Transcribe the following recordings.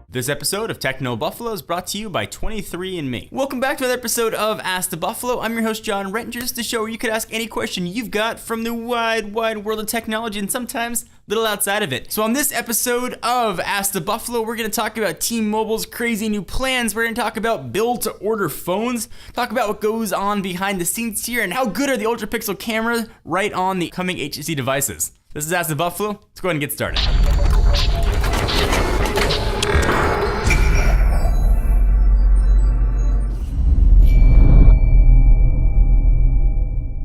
This episode of Techno Buffalo is brought to you by 23andMe. Welcome back to another episode of Ask the Buffalo. I'm your host, John Rentgers, the show where you can ask any question you've got from the wide world of technology and sometimes a little outside of it. So on this episode of Ask the Buffalo, we're going to talk about T-Mobile's crazy new plans. We're going to talk about build-to-order phones, talk about what goes on behind the scenes here, and how good are the Ultrapixel cameras right on the coming HTC devices. This is Ask the Buffalo. Let's go ahead and get started.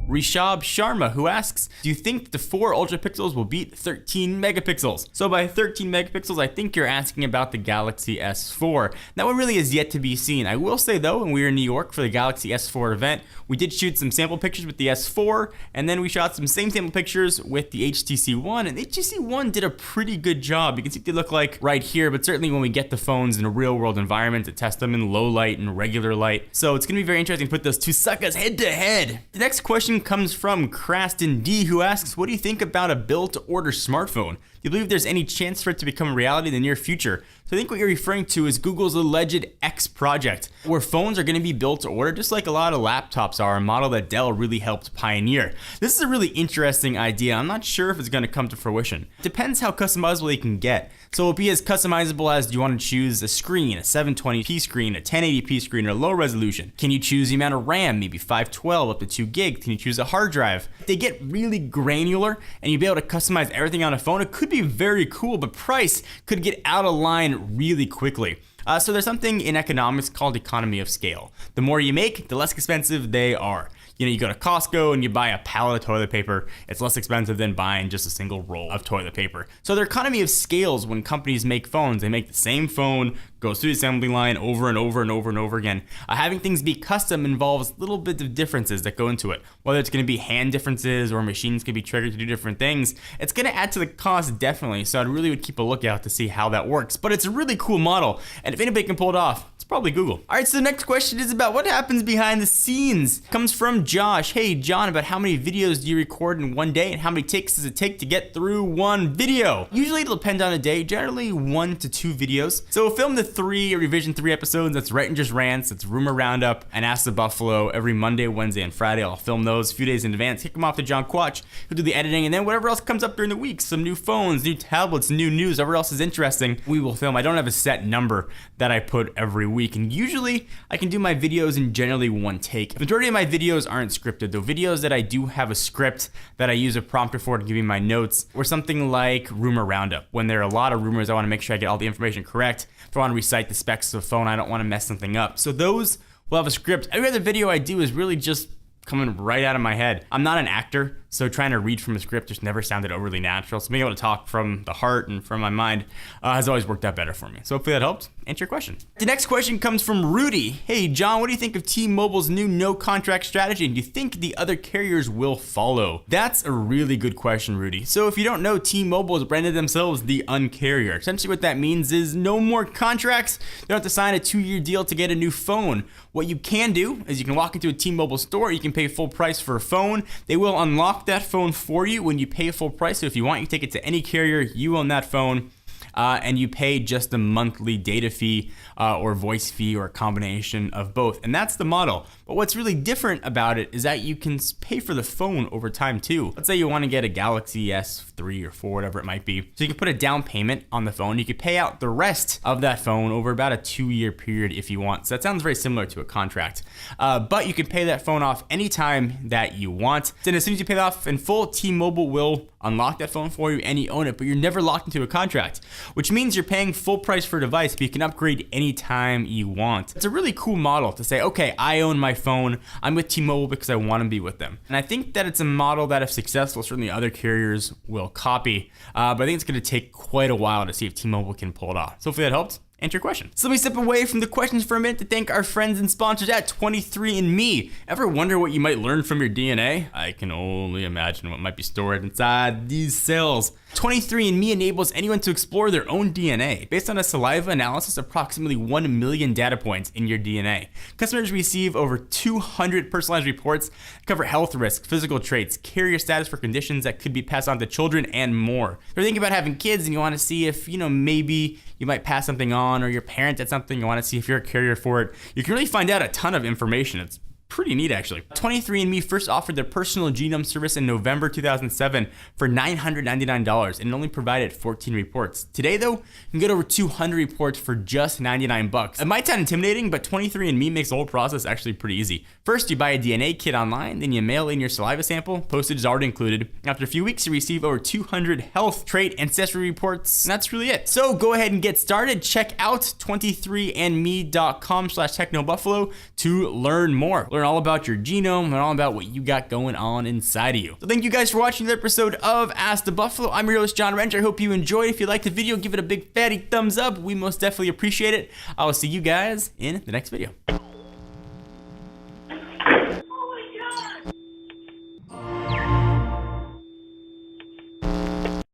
Rishabh Sharma, who asks, do you think the 4 Ultrapixels will beat 13 megapixels? So by 13 megapixels, I think you're asking about the Galaxy S4. That one really is yet to be seen. I will say though, when we were in New York for the Galaxy S4 event, we did shoot some sample pictures with the S4, and then we shot some same sample pictures with the HTC One, and the HTC One did a pretty good job. You can see what they look like right here, but certainly when we get the phones in a real world environment to test them in low light and regular light. So it's gonna be very interesting to put those two suckers head to head. The next question comes from Craston D, who asks, what do you think about a built-to-order smartphone? Do you believe there's any chance for it to become a reality in the near future? So I think what you're referring to is Google's alleged X project, where phones are going to be built to order just like a lot of laptops are, a model that Dell really helped pioneer. This is a really interesting idea. I'm not sure if it's going to come to fruition. It depends how customizable you can get. So it'll be as customizable as, do you want to choose a screen, a 720p screen, a 1080p screen, or low resolution? Can you choose the amount of RAM, maybe 512 up to 2 gig? Can you choose a hard drive? If they get really granular and you'll be able to customize everything on a phone, it could be very cool, but price could get out of line really quickly. So there's something in economics called economy of scale. The more you make, the less expensive they are. You know, you go to Costco and you buy a pallet of toilet paper, it's less expensive than buying just a single roll of toilet paper. So their economy of scales when companies make phones, they make the same phone, goes through the assembly line over and over and over and over again. Having things be custom involves little bits of differences that go into it. Whether it's gonna be hand differences or machines can be triggered to do different things, it's gonna add to the cost definitely. So I really would keep a lookout to see how that works. But it's a really cool model, and if anybody can pull it off, it's probably Google. All right, so the next question is about what happens behind the scenes. It comes from Josh. Hey, John, about how many videos do you record in one day and how many takes does it take to get through one video? Usually it'll depend on a day, generally 1 to 2 videos. So we'll film the 3 or revision 3 episodes. That's Rentgers Rants, that's Rumor Roundup, and Ask the Buffalo every Monday, Wednesday, and Friday. I'll film those a few days in advance, kick them off to John Quatch, who'll do the editing, and then whatever else comes up during the week, some new phones, new tablets, new news, whatever else is interesting, we will film. I don't have a set number that I put every week, and usually I can do my videos in generally 1 take. The majority of my videos aren't scripted, though. Videos that I do have a script that I use a prompter for to give me my notes, or something like Rumor Roundup. When there are a lot of rumors, I want to make sure I get all the information correct. If I want to recite the specs of a phone, I don't want to mess something up. So those will have a script. Every other video I do is really just coming right out of my head. I'm not an actor, so trying to read from a script just never sounded overly natural. So being able to talk from the heart and from my mind has always worked out better for me. So hopefully that helped answer your question. The next question comes from Rudy. Hey, John, what do you think of T-Mobile's new no-contract strategy? And do you think the other carriers will follow? That's a really good question, Rudy. So if you don't know, T-Mobile has branded themselves the uncarrier. Essentially what that means is no more contracts. You don't have to sign a 2-year deal to get a new phone. What you can do is you can walk into a T-Mobile store, you can pay full price for a phone. They will unlock that phone for you when you pay full price. So if you want, you take it to any carrier, you own that phone. And you pay just a monthly data fee or voice fee or a combination of both. And that's the model. But what's really different about it is that you can pay for the phone over time too. Let's say you want to get a Galaxy S3 or 4, whatever it might be. So you can put a down payment on the phone. You could pay out the rest of that phone over about a 2-year period if you want. So that sounds very similar to a contract. But you can pay that phone off anytime that you want. Then as soon as you pay it off in full, T-Mobile will unlock that phone for you and you own it, but you're never locked into a contract, which means you're paying full price for a device, but you can upgrade anytime you want. It's a really cool model to say, okay, I own my phone, I'm with T-Mobile because I want to be with them. And I think that it's a model that if successful, certainly other carriers will copy, but I think it's going to take quite a while to see if T-Mobile can pull it off. So hopefully that helped answer your question. So let me step away from the questions for a minute to thank our friends and sponsors at 23andMe. Ever wonder what you might learn from your DNA? I can only imagine what might be stored inside these cells. 23andMe enables anyone to explore their own DNA. Based on a saliva analysis, approximately 1 million data points in your DNA. Customers receive over 200 personalized reports that cover health risks, physical traits, carrier status for conditions that could be passed on to children, and more. If you're thinking about having kids and you want to see if, maybe you might pass something on, or your parent did something, you want to see if you're a carrier for it, you can really find out a ton of information. It's pretty neat, actually. 23andMe first offered their personal genome service in November 2007 for $999, and it only provided 14 reports. Today, though, you can get over 200 reports for just $99. It might sound intimidating, but 23andMe makes the whole process actually pretty easy. First, you buy a DNA kit online, then you mail in your saliva sample. Postage is already included. After a few weeks, you receive over 200 health, trait, ancestry reports, and that's really it. So go ahead and get started. Check out 23andme.com/technobuffalo to learn more. Learn all about your genome, and all about what you got going on inside of you. So thank you guys for watching the episode of Ask the Buffalo. I'm your host, John Wrench. I hope you enjoyed. If you liked the video, give it a big fatty thumbs up. We most definitely appreciate it. I will see you guys in the next video.